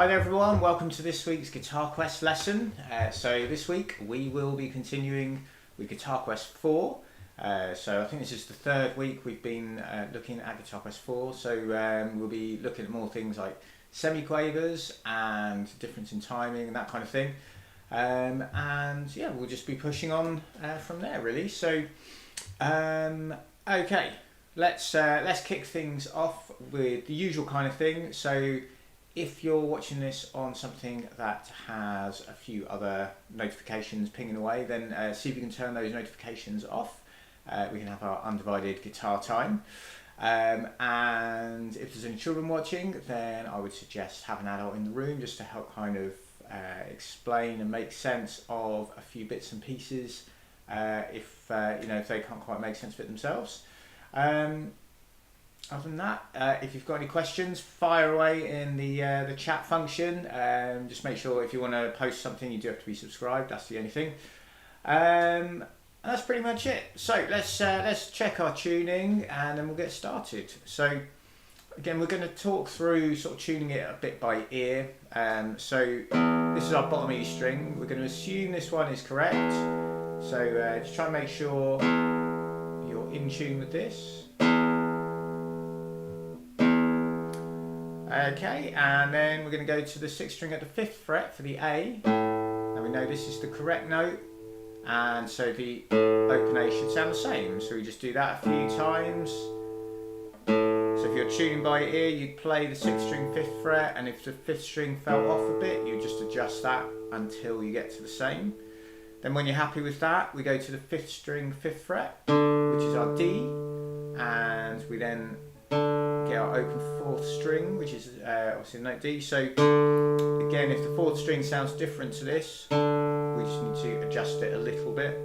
Hi there everyone, welcome to this week's Guitar Quest lesson. So this week we will be continuing with Guitar Quest 4. So I think this is the third week we've been looking at Guitar Quest 4. So we'll be looking at more things like semiquavers and difference in timing and that kind of thing. And yeah, we'll just be pushing on from there really. So okay, let's kick things off with the usual kind of thing. So if you're watching this on something that has a few other notifications pinging away, then see if you can turn those notifications off. We can have our undivided guitar time. And if there's any children watching, then I would suggest have an adult in the room just to help kind of explain and make sense of a few bits and pieces if they can't quite make sense of it themselves. Other than that, if you've got any questions, fire away in the chat function. Just make sure if you want to post something, you do have to be subscribed. That's the only thing. And that's pretty much it. So let's check our tuning, and then we'll get started. So again, we're going to talk through sort of tuning it a bit by ear. So this is our bottom E string. We're going to assume this one is correct. So just try and make sure you're in tune with this. Okay, and then we're going to go to the 6th string at the 5th fret for the A. Now we know this is the correct note, and so the open A should sound the same. So we just do that a few times. So if you're tuning by ear, you'd play the 6th string 5th fret, and if the 5th string fell off a bit, you just adjust that until you get to the same. Then when you're happy with that, we go to the 5th string 5th fret, which is our D, and we then get our open 4th string, which is obviously the note D. So again, if the 4th string sounds different to this, we just need to adjust it a little bit.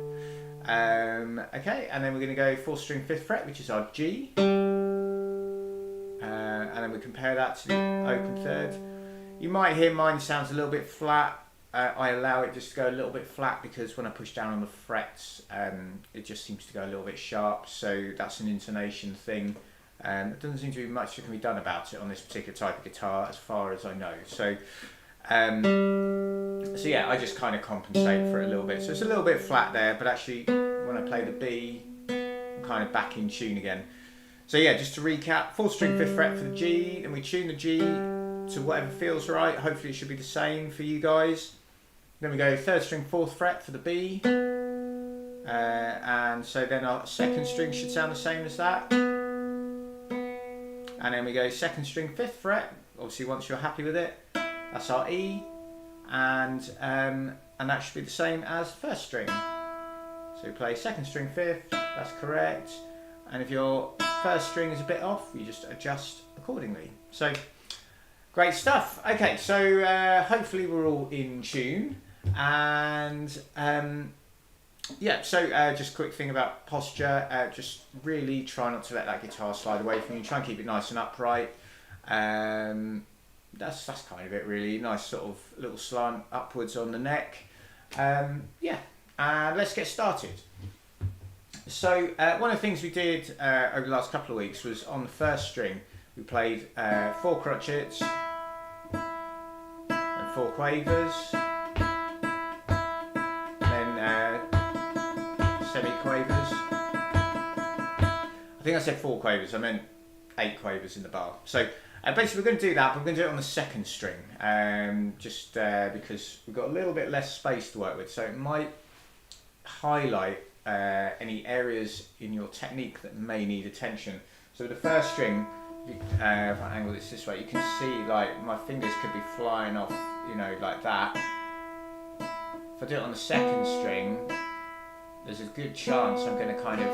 Okay, and then we're going to go 4th string 5th fret, which is our G, and then we compare that to the open 3rd. You might hear mine sounds a little bit flat. I allow it just to go a little bit flat because when I push down on the frets, it just seems to go a little bit sharp. So that's an intonation thing. There doesn't seem to be much that can be done about it on this particular type of guitar as far as I know. So yeah, I just kind of compensate for it a little bit. So it's a little bit flat there, but actually when I play the B, I'm kind of back in tune again. So yeah, just to recap, 4th string 5th fret for the G, then we tune the G to whatever feels right. Hopefully it should be the same for you guys. Then we go 3rd string 4th fret for the B, and so then our 2nd string should sound the same as that. And then we go 2nd string 5th fret, obviously once you're happy with it, that's our E, and that should be the same as 1st string. So we play 2nd string 5th, that's correct, and if your 1st string is a bit off, you just adjust accordingly. So great stuff. Okay, so hopefully we're all in tune, and yeah, so just a quick thing about posture, just really try not to let that guitar slide away from you, try and keep it nice and upright. That's kind of it really, nice sort of little slant upwards on the neck. Yeah, and let's get started. So one of the things we did over the last couple of weeks was on the 1st string, we played 4 crotchets and 4 quavers. Semi-quavers. I think I said 4 quavers, I meant 8 quavers in the bar. So basically we're going to do that, but we're going to do it on the 2nd string, just because we've got a little bit less space to work with, so it might highlight any areas in your technique that may need attention. So with the 1st string, if I angle this way, you can see like my fingers could be flying off, like that. If I do it on the 2nd string, there's a good chance I'm going to kind of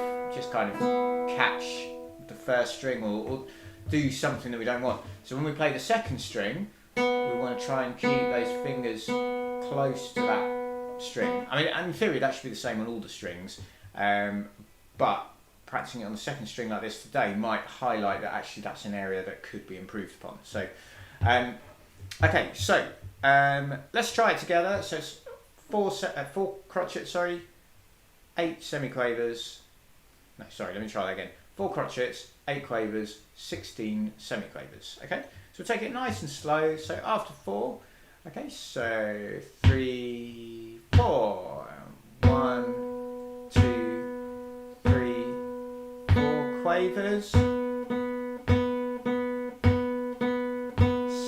catch the 1st string or do something that we don't want. So when we play the 2nd string, we want to try and keep those fingers close to that string. I mean, in theory that should be the same on all the strings, but practicing it on the 2nd string like this today might highlight that actually that's an area that could be improved upon. So okay, so let's try it together. So it's 4 crotchets, 8 semiquavers, no sorry, let me try that again. 4 crotchets, 8 quavers, 16 semiquavers. Okay, So we'll take it nice and slow. So after 4, okay, so 3, 4, 1, 2, 3, 4 quavers,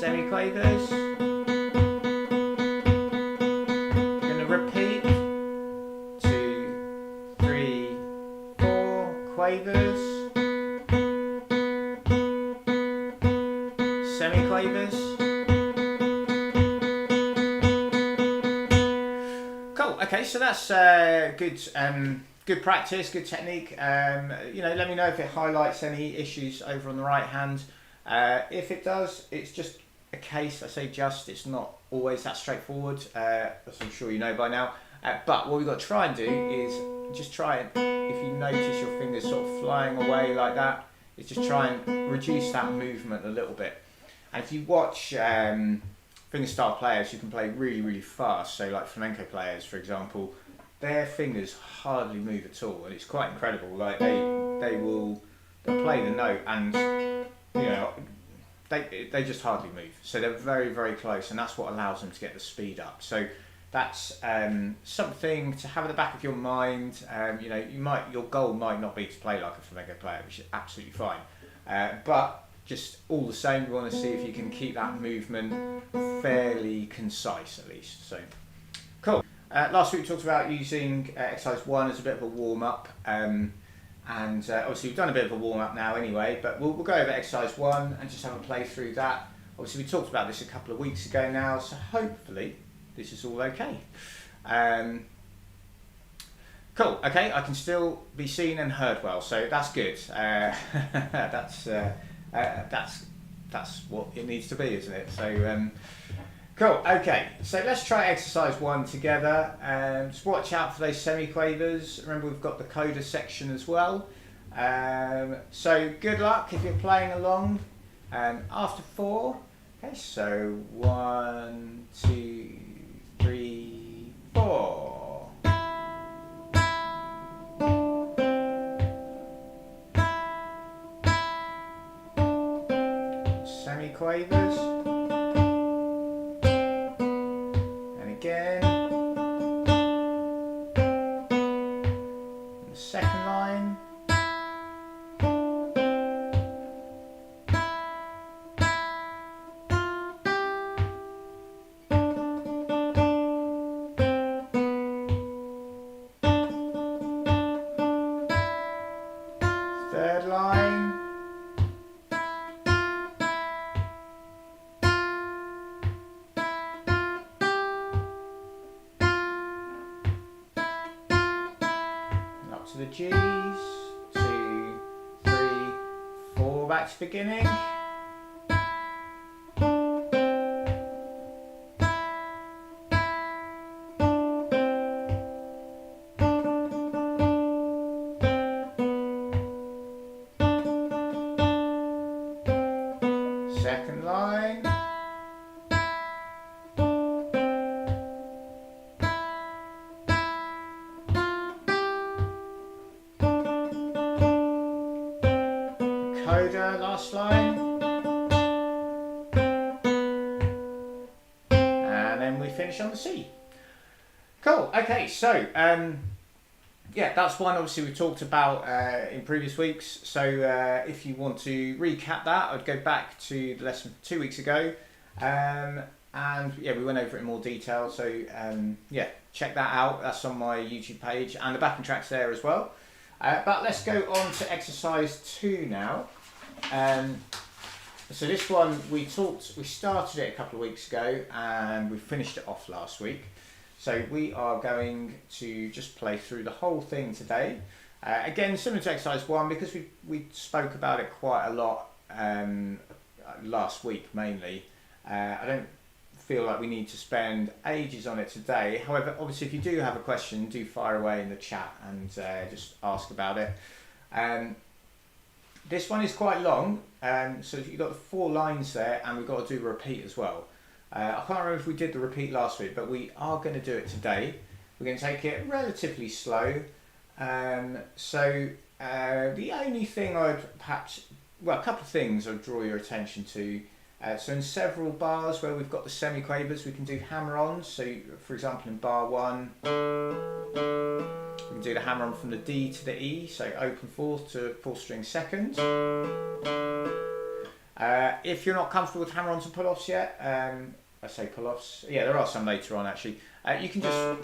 semiquavers. We're going to repeat 2, 3, 4 quavers, semiquavers. Cool. Okay, so that's good practice, good technique. You know, let me know if it highlights any issues over on the right hand. If it does, it's just a case. I say just, it's not always that straightforward, as I'm sure you know by now. But what we've got to try and do is just try and, if you notice your fingers sort of flying away like that, is just try and reduce that movement a little bit. And if you watch fingerstyle players who can play really, really fast, so like flamenco players, for example, their fingers hardly move at all, and it's quite incredible. Like they'll play the note, and you know they just hardly move. So they're very, very close, and that's what allows them to get the speed up. So that's something to have at the back of your mind. You know, your goal might not be to play like a flamenco player, which is absolutely fine, but just all the same, we want to see if you can keep that movement fairly concise at least. So cool. Last week we talked about using exercise 1 as a bit of a warm-up, and obviously we've done a bit of a warm-up now anyway, but we'll go over exercise 1 and just have a play through that. Obviously we talked about this a couple of weeks ago now, so hopefully this is all okay. Cool, okay, I can still be seen and heard well, so that's good. That's what it needs to be, isn't it? So cool, okay, so let's try exercise 1 together. Just watch out for those semiquavers. Remember, we've got the coda section as well. So good luck if you're playing along. After 4, okay, so 1, 2, 3, 4. Semiquavers, and again, and the second line, third line, to the G's, 2, 3, 4, back to beginning. Second line. Coda, last line, and then we finish on the C. Cool, okay, so yeah, that's one obviously we talked about in previous weeks. So if you want to recap that, I'd go back to the lesson 2 weeks ago, and yeah, we went over it in more detail. So yeah, check that out. That's on my YouTube page, and the backing track's there as well. But let's go on to exercise 2 now. So this one we started it a couple of weeks ago and we finished it off last week. So we are going to just play through the whole thing today. Again, similar to exercise 1, because we spoke about it quite a lot last week mainly. I don't feel like we need to spend ages on it today. However, obviously if you do have a question, do fire away in the chat and just ask about it. This one is quite long, so you've got the 4 lines there, and we've got to do a repeat as well. I can't remember if we did the repeat last week, but we are going to do it today. We're going to take it relatively slow. So the only thing I'd perhaps, well, a couple of things I'd draw your attention to. So in several bars where we've got the semiquavers, we can do hammer-ons. So for example in bar 1, we can do the hammer-on from the D to the E, so open fourth to fourth string second. If you're not comfortable with hammer-ons and pull-offs yet, I say pull-offs, yeah, there are some later on actually, you can just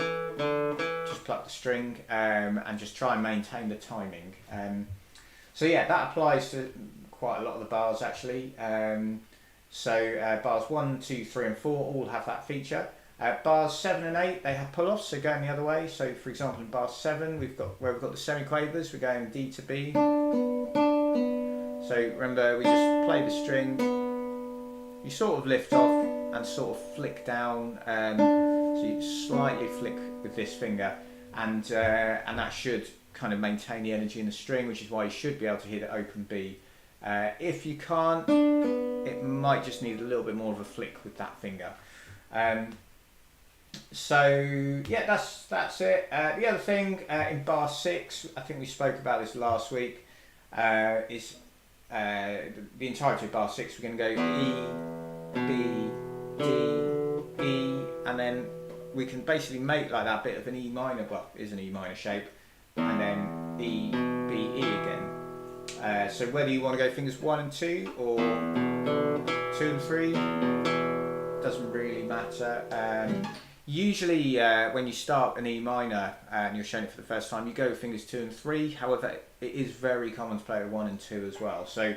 pluck the string and just try and maintain the timing. So yeah, that applies to quite a lot of the bars actually. So bars 1, 2, 3 and 4 all have that feature. Bars 7 and 8, they have pull-offs, so going the other way. So for example in bar 7, we've got the semiquavers, we're going D to B. So remember, we just play the string, you sort of lift off and sort of flick down, so you slightly flick with this finger, and that should kind of maintain the energy in the string, which is why you should be able to hit it open B. If you can't, it might just need a little bit more of a flick with that finger. So yeah, that's it. The other thing in bar 6, I think we spoke about this last week, is the entirety of bar 6. We're going to go E, B, D, E, and then we can basically make like that bit of an E minor, well, it is an E minor shape, and then E, B, E again. So whether you want to go fingers 1 and 2 or 2 and 3, doesn't really matter. Usually when you start an E minor and you're showing it for the first time, you go with fingers 2 and 3. However, it is very common to play with 1 and 2 as well. So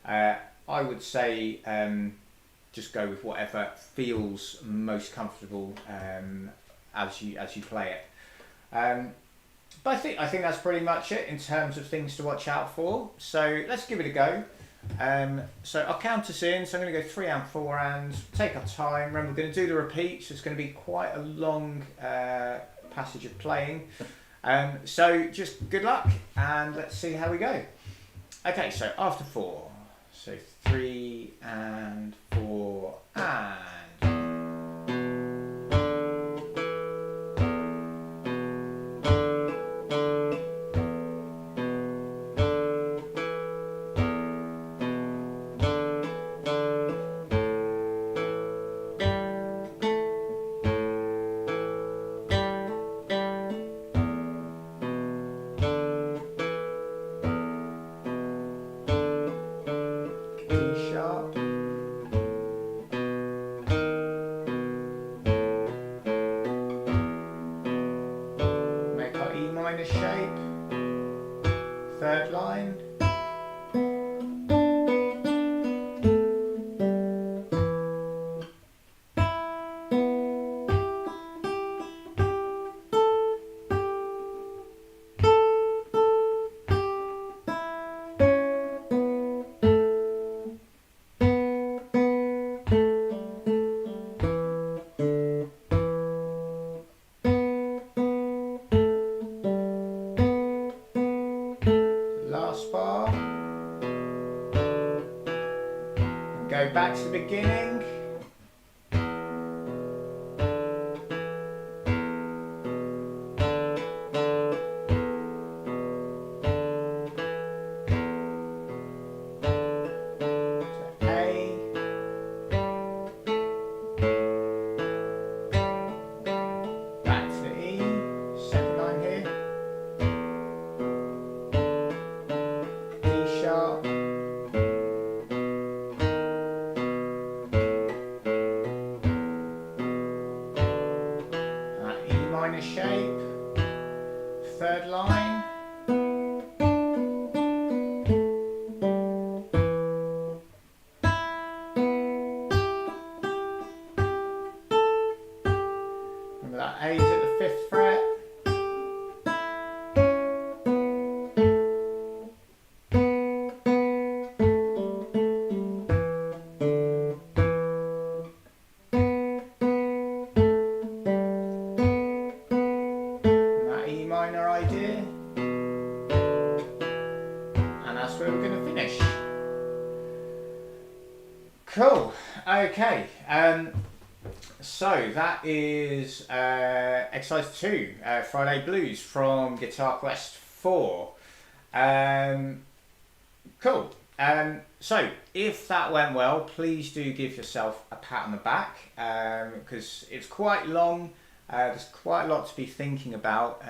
I would say just go with whatever feels most comfortable as you play it. But I think that's pretty much it in terms of things to watch out for. So let's give it a go. So I'll count us in, so I'm going to go 3 and 4 and take our time. Remember, we're going to do the repeat, so it's going to be quite a long passage of playing. So just good luck and let's see how we go. Okay, so after 4, so 3 and 4 and... shape, third line, last bar, and go back to the beginning. So A, back to the E, second line here. Sharp, E minor shape, third line, remember that A's at the 5th fret. Minor idea, and that's where we're going to finish. Cool. Okay, so that is exercise 2, Friday Blues from Guitar Quest 4. Cool. So, if that went well, please do give yourself a pat on the back, because it's quite long, there's quite a lot to be thinking about,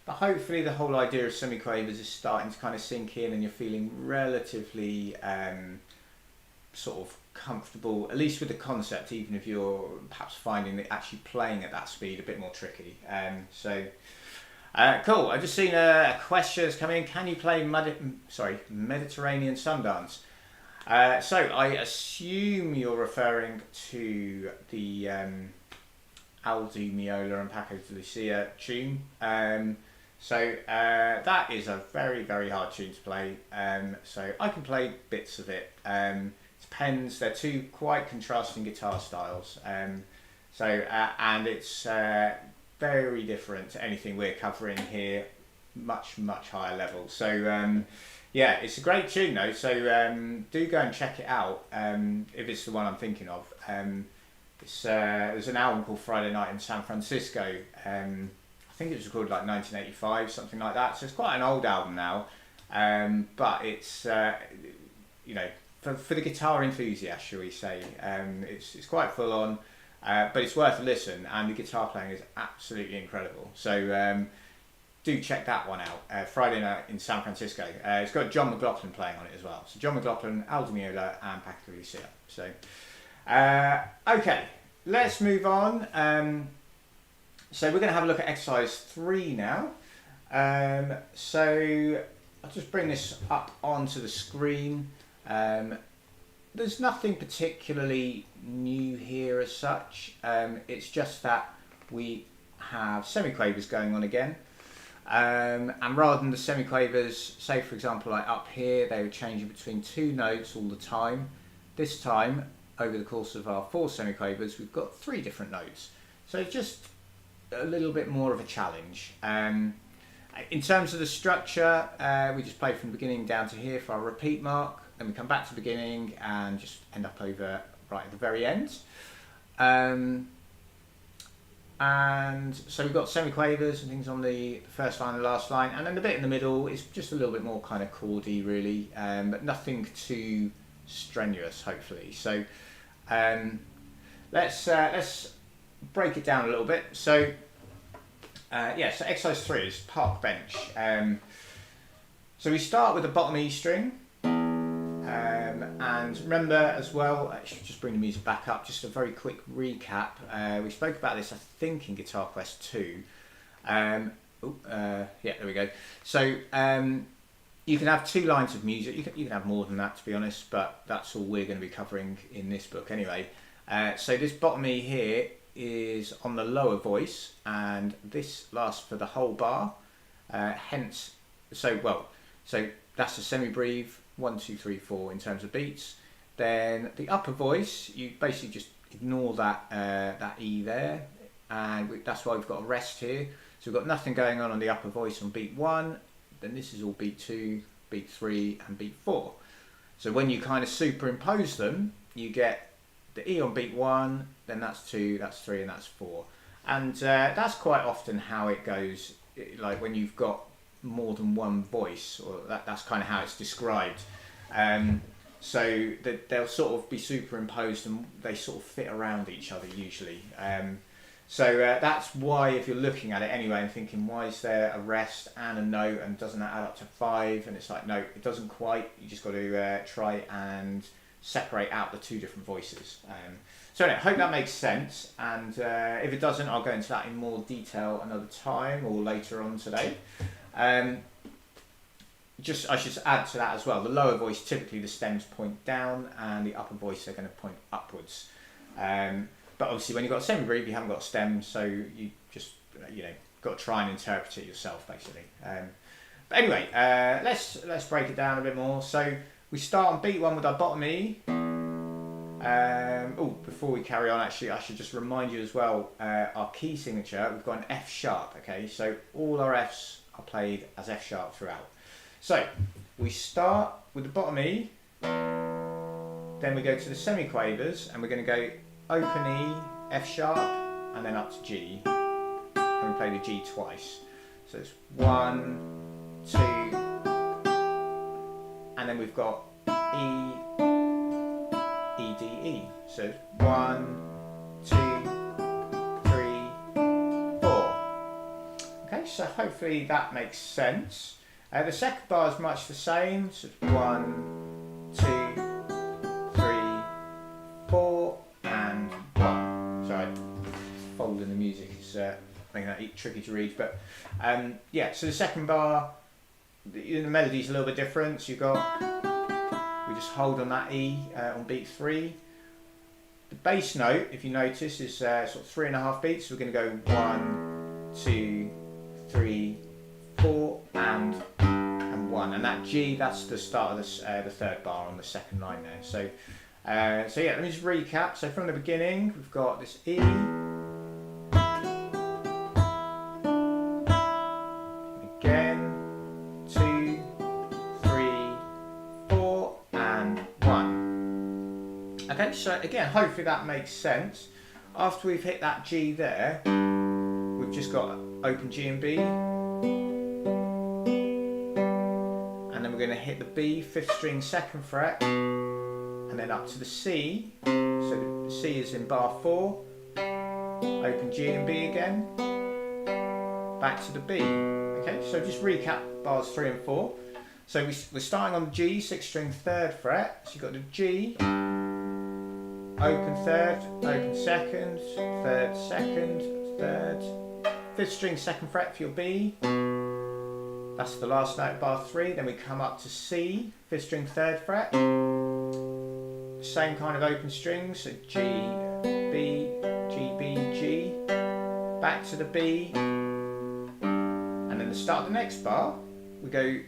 but hopefully the whole idea of semiquavers is starting to kind of sink in and you're feeling relatively sort of comfortable, at least with the concept, even if you're perhaps finding that actually playing at that speed a bit more tricky. Cool, I've just seen a question that's come in. Can you play Mediterranean Sundance? So I assume you're referring to the Aldo Meola and Paco de Lucia tune. That is a very, very hard tune to play. So I can play bits of it. Depends, they're two quite contrasting guitar styles. And it's very different to anything we're covering here, much, much higher level. So yeah, it's a great tune though, so do go and check it out if it's the one I'm thinking of. There's an album called Friday Night in San Francisco. I think it was recorded like 1985, something like that, so it's quite an old album now, but it's you know, for the guitar enthusiast, shall we say, it's quite full on, but it's worth a listen, and the guitar playing is absolutely incredible. So do check that one out. Friday Night in San Francisco. It's got John McLaughlin playing on it as well. So John McLaughlin, Aldo Meola, and Paco de Lucia. So okay, let's move on. So we're going to have a look at exercise 3 now. So I'll just bring this up onto the screen. There's nothing particularly new here as such. It's just that we have semiquavers going on again. And rather than the semiquavers, say for example like up here, they were changing between 2 notes all the time. This time, over the course of our 4 semiquavers, we've got 3 different notes. So just a little bit more of a challenge. In terms of the structure, we just play from the beginning down to here for our repeat mark, then we come back to the beginning and just end up over right at the very end. And so we've got semiquavers and things on the first line and the last line, and then the bit in the middle is just a little bit more kind of chordy really, but nothing too strenuous hopefully. So let's break it down a little bit. So yeah, so exercise 3 is park bench. So we start with the bottom E string, and remember as well, I should just bring the music back up, just a very quick recap. We spoke about this I think in Guitar Quest 2. Yeah, there we go. So you can have 2 lines of music, you can have more than that to be honest, but that's all we're going to be covering in this book anyway. So this bottom E here is on the lower voice, and this lasts for the whole bar, hence, so that's a semi-breve, 1, 2, 3, 4 in terms of beats. Then the upper voice, you basically just ignore that that E there, and that's why we've got a rest here. So we've got nothing going on the upper voice on beat 1, then this is all beat 2, beat 3 and beat 4. So when you kind of superimpose them, you get the E on beat 1, then that's 2, that's 3 and that's 4. And that's quite often how it goes, like when you've got more than one voice, or that's kind of how it's described. So that they'll sort of be superimposed and they sort of fit around each other usually. So that's why, if you're looking at it anyway and thinking, why is there a rest and a note and doesn't that add up to 5? And it's like, no, it doesn't quite. You just got to try and separate out the 2 different voices. So anyway, I hope that makes sense, and if it doesn't, I'll go into that in more detail another time or later on today. I should add to that as well, the lower voice, typically the stems point down and the upper voice are going to point upwards. But obviously when you've got a semi-breve, you haven't got a stem, so you just, got to try and interpret it yourself basically. But anyway, let's break it down a bit more. So we start on beat 1 with our bottom E. Before we carry on, actually, I should just remind you as well, our key signature, we've got an F sharp, okay? So all our Fs are played as F sharp throughout. So we start with the bottom E, then we go to the semiquavers, and we're going to go open E, F sharp, and then up to G, and we play the G twice. So it's 1, 2, and then we've got E, E, D, E. So 1, 2, 3, 4. Okay, so hopefully that makes sense. The second bar is much the same. So 1, 2, 3, 4, and 1. Sorry, folding the music is making that tricky to read, but yeah. So the second bar, the melody's a little bit different. So you've got, we just hold on that E on beat 3. The bass note, if you notice, is sort of 3.5 beats. So we're going to go 1, 2, 3, 4, and 1. And that G, that's the start of the third bar on the second line there. So, so yeah, let me just recap. So from the beginning, we've got this E. Again, 2, 3, 4, and 1. Okay, so again, hopefully that makes sense. After we've hit that G there, we've just got open G and B. And then we're going to hit the B, 5th string, 2nd fret, and then up to the C. So the C is in bar 4, open G and B again, back to the B. Okay, so just recap bars 3 and 4. So we're starting on the G, 6th string, 3rd fret. So you've got the G, open 3rd, open 2nd, 3rd, 2nd, 3rd, 5th string, 2nd fret for your B. That's the last note of bar 3. Then we come up to C, 5th string, 3rd fret. Same kind of open strings, so G, B, G, B, G. Back to the B. And then the start of the next bar, we go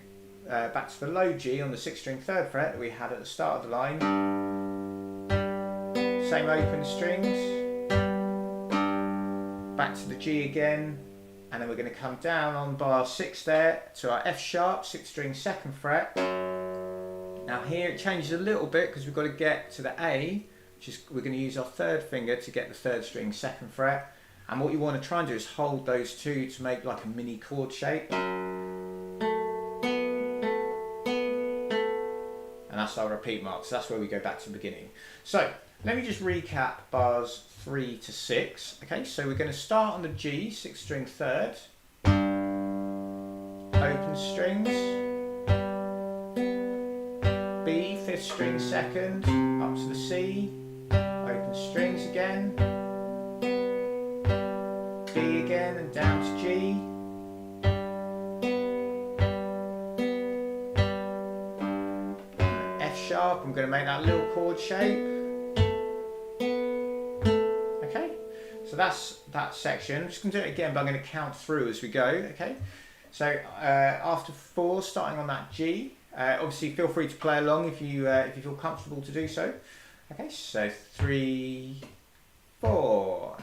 back to the low G on the 6th string, 3rd fret that we had at the start of the line. Same open strings. Back to the G again. And then we're going to come down on bar 6 there to our F sharp, 6th string, 2nd fret. Now here it changes a little bit because we've got to get to the A, which is, we're going to use our 3rd finger to get the 3rd string, 2nd fret. And what you want to try and do is hold those two to make like a mini chord shape. And that's our repeat mark, so that's where we go back to the beginning. So let me just recap bars 3 to 6. Okay, so we're going to start on the G, 6th string, 3rd, open strings, B, 5th string, 2nd, up to the C, open strings again, B again and down to G, F sharp. I'm going to make that little chord shape. So that's that section. I'm just going to do it again, but I'm going to count through as we go. Okay. So after 4, starting on that G. Obviously, feel free to play along if you feel comfortable to do so. Okay. So 3, 4,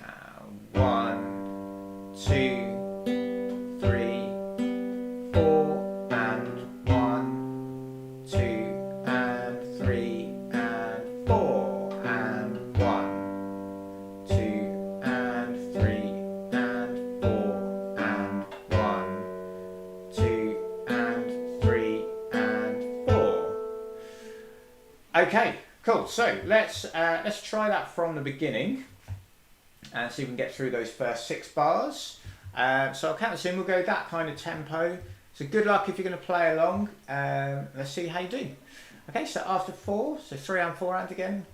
1, 2, 3, 4, and 1, 2, and 3, and 4, and 1, 2. Okay, cool. So let's try that from the beginning and see if we can get through those first 6 bars. So I'll count us in. We'll go that kind of tempo. So good luck if you're going to play along. Let's see how you do. Okay, so after 4, so 3 and 4 and again.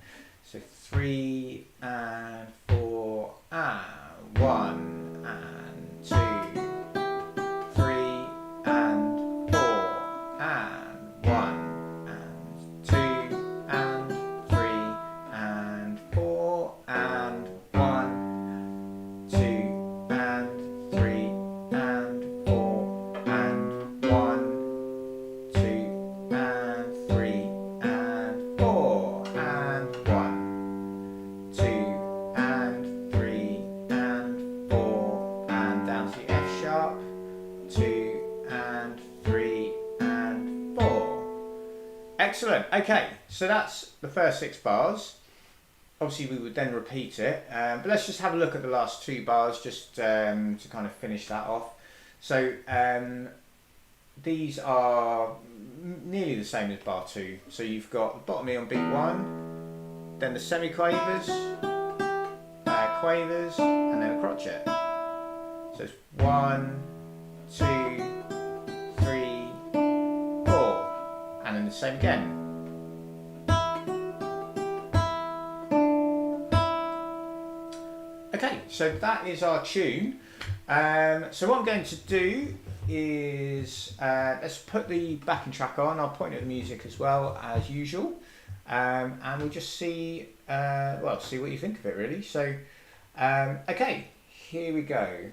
So 3 and 4 and 1 and 2, 3 and 4 and 1. Excellent. Okay, so that's the first 6 bars. Obviously we would then repeat it, but let's just have a look at the last 2 bars just to kind of finish that off. So these are nearly the same as bar 2. So you've got the bottom E on beat 1, then the semiquavers, quavers, and then a crotchet. So it's 1, 2, 3, 4, and then the same again. Okay, so that is our tune. So what I'm going to do is let's put the backing track on. I'll point at the music as well as usual, and we'll just see see what you think of it really. So okay, here we go.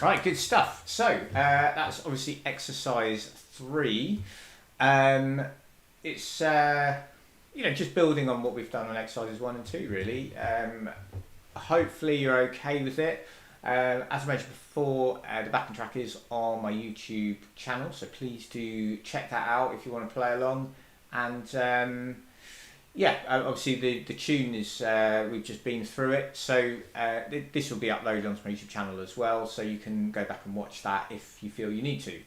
Right, good stuff. So that's obviously exercise 3. It's just building on what we've done on exercises 1 and 2 really. Hopefully you're okay with it. As I mentioned before, the backing track is on my YouTube channel, so please do check that out if you want to play along. And obviously the tune is, we've just been through it, so this will be uploaded onto my YouTube channel as well, so you can go back and watch that if you feel you need to.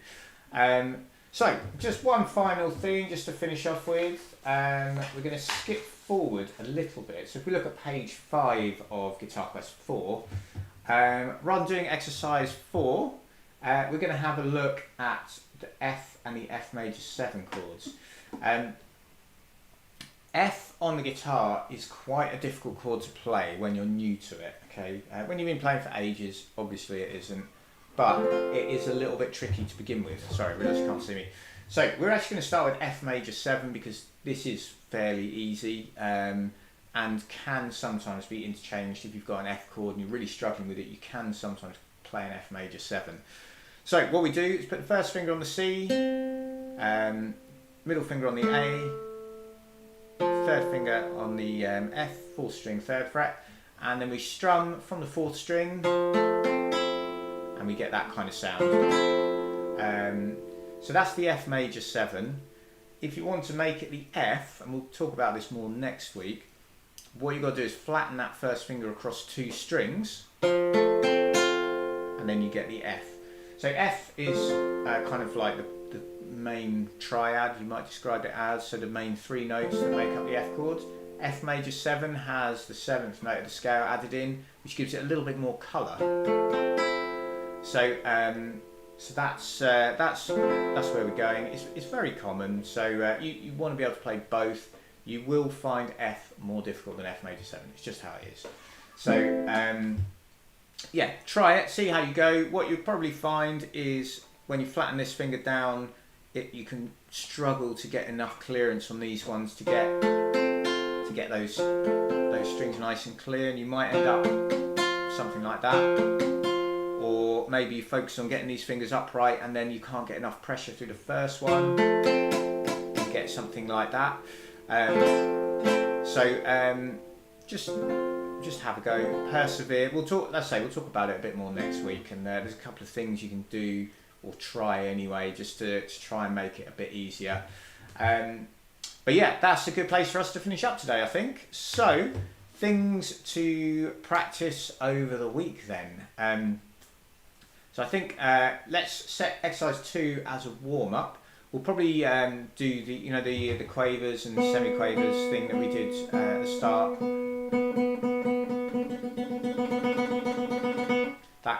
So just one final thing just to finish off with, we're going to skip forward a little bit. So if we look at page 5 of Guitar Quest 4, rather than doing exercise 4, we're going to have a look at the F and the F major 7 chords. F on the guitar is quite a difficult chord to play when you're new to it, okay? When you've been playing for ages, obviously it isn't, but it is a little bit tricky to begin with. Sorry, I realise you can't see me. So we're actually going to start with F major 7 because this is fairly easy and can sometimes be interchanged. If you've got an F chord and you're really struggling with it, you can sometimes play an F major 7. So what we do is put the first finger on the C, middle finger on the A, third finger on the F, 4th string, 3rd fret, and then we strum from the 4th string and we get that kind of sound. So that's the F major 7. If you want to make it the F, and we'll talk about this more next week, what you've got to do is flatten that first finger across 2 strings and then you get the F. So F is kind of like the main triad, you might describe it as, so the main 3 notes that make up the F chord. F major 7 has the 7th note of the scale added in, which gives it a little bit more colour. So that's where we're going. It's very common, so you want to be able to play both. You will find F more difficult than F major 7, it's just how it is. So yeah, try it, see how you go. What you'll probably find is when you flatten this finger down, you can struggle to get enough clearance on these ones to get those strings nice and clear, and you might end up something like that. Or maybe you focus on getting these fingers upright and then you can't get enough pressure through the first one and get something like that. Just have a go, persevere. We'll talk about it a bit more next week, and there's a couple of things you can do or try anyway, just to try and make it a bit easier. But yeah, that's a good place for us to finish up today, I think. So, things to practice over the week then. So I think let's set exercise 2 as a warm-up. We'll probably do the quavers and semi-quavers thing that we did at the start.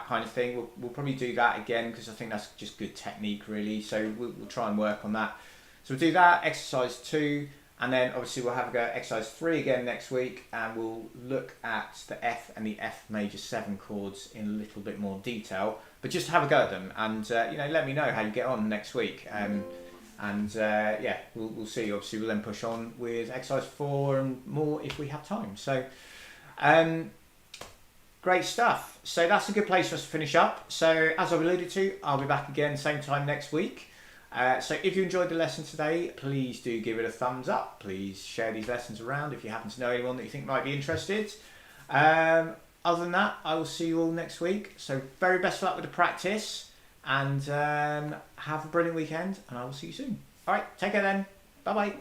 kind of thing. We'll probably do that again because I think that's just good technique really. So we'll try and work on that. So we'll do that, exercise 2, and then obviously we'll have a go at exercise 3 again next week, and we'll look at the F and the F major 7 chords in a little bit more detail. But just have a go at them, and let me know how you get on next week. We'll see. Obviously, we'll then push on with exercise 4 and more if we have time. So, great stuff. So that's a good place for us to finish up. So as I've alluded to, I'll be back again same time next week. So if you enjoyed the lesson today, please do give it a thumbs up. Please share these lessons around if you happen to know anyone that you think might be interested. Other than that, I will see you all next week. So very best of luck with the practice, and have a brilliant weekend, and I will see you soon. All right, take care then. Bye bye.